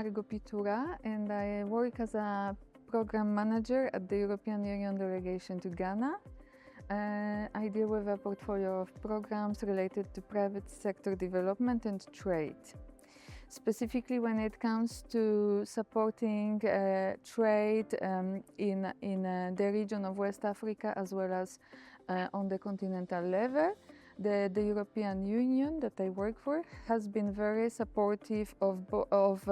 Malgorzata Pitura, and I work as a program manager at the European Union Delegation to Ghana. I deal with a portfolio of programs related to private sector development and trade. Specifically when it comes to supporting trade in the region of West Africa as well as on the continental level. The European Union that I work for has been very supportive of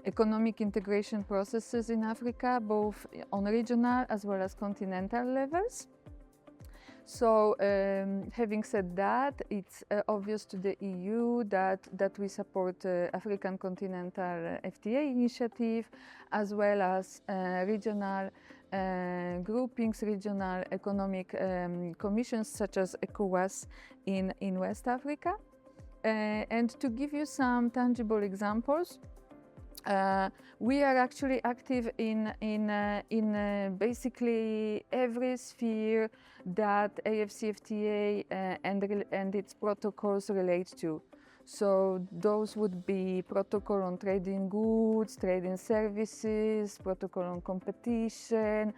economic integration processes in Africa, both on regional as well as continental levels. So having said that, it's obvious to the EU that we support African Continental FTA initiative as well as regional groupings, regional economic commissions such as ECOWAS in West Africa. And to give you some tangible examples, we are actually active in basically every sphere that AFCFTA and its protocols relate to. So those would be protocol on trade in goods, trade in services, protocol on competition,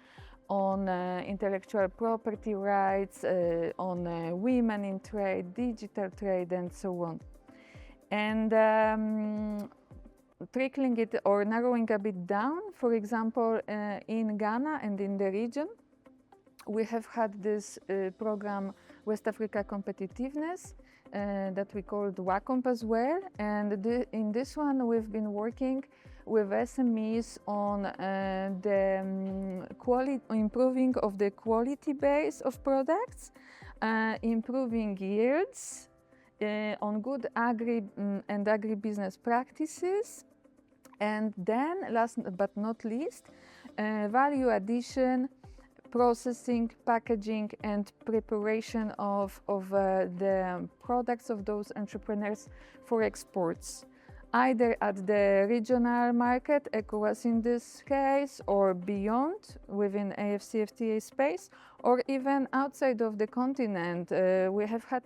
on intellectual property rights, on women in trade, digital trade, and so on. And trickling it or narrowing a bit down, for example, in Ghana and in the region, we have had this program West Africa Competitiveness that we called WACOMP as well. And in this one, we've been working with SMEs on the improving of the quality base of products, improving yields, on good agri and agribusiness practices, and then last but not least, value addition, processing, packaging, and preparation of the products of those entrepreneurs for exports, either at the regional market, ECOWAS in this case, or beyond within AFCFTA space, or even outside of the continent. We have had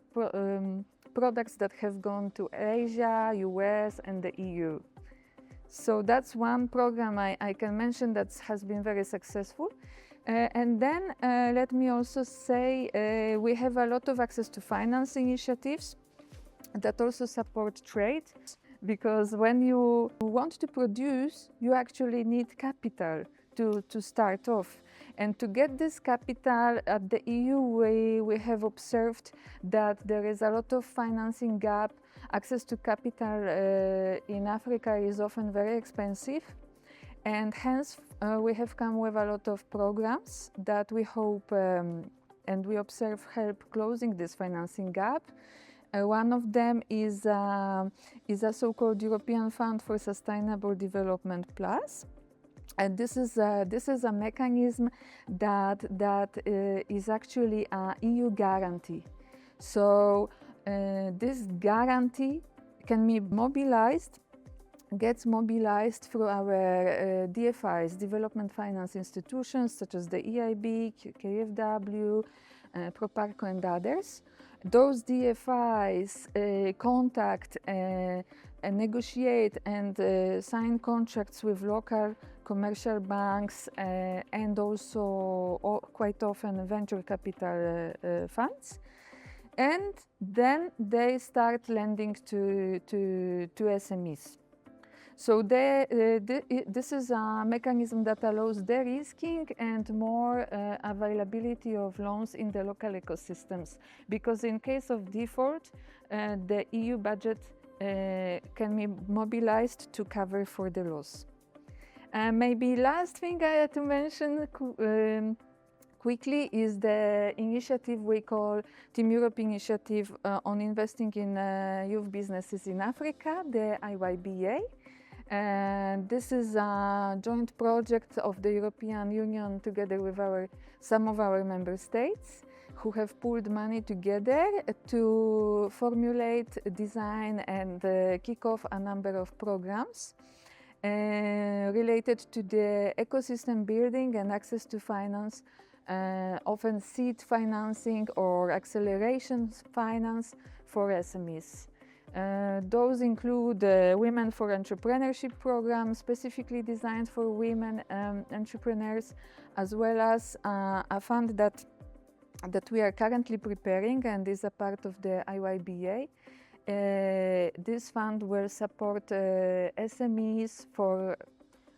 products that have gone to Asia, US, and the EU. So that's one program I can mention that has been very successful. And then let me also say we have a lot of access to finance initiatives that also support trade, because when you want to produce, you actually need capital to start off. And to get this capital at the EU, we have observed that there is a lot of financing gap. Access to capital in Africa is often very expensive. And hence, we have come with a lot of programs that we hope and we observe help closing this financing gap. One of them is a so-called European Fund for Sustainable Development Plus. And this is a mechanism that is actually an EU guarantee. So this guarantee can be gets mobilized through our DFIs, Development Finance Institutions, such as the EIB, KfW, Proparco, and others. Those DFIs contact and negotiate and sign contracts with local commercial banks and also quite often venture capital funds. And then they start lending to SMEs. So this is a mechanism that allows de-risking and more availability of loans in the local ecosystems, because in case of default, the EU budget can be mobilized to cover for the loss. Maybe last thing I had to mention quickly is the initiative we call Team Europe Initiative on investing in youth businesses in Africa, the IYBA. And this is a joint project of the European Union together with some of our member states who have pooled money together to formulate, design, and kick off a number of programs related to the ecosystem building and access to finance, often seed financing or acceleration finance for SMEs. Those include Women for Entrepreneurship program, specifically designed for women entrepreneurs, as well as a fund that we are currently preparing and is a part of the IYBA. This fund will support SMEs for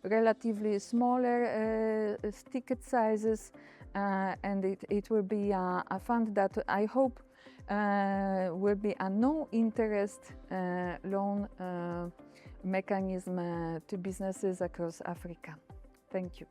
relatively smaller ticket sizes, and it will be a fund that I hope will be a no-interest loan mechanism to businesses across Africa. Thank you.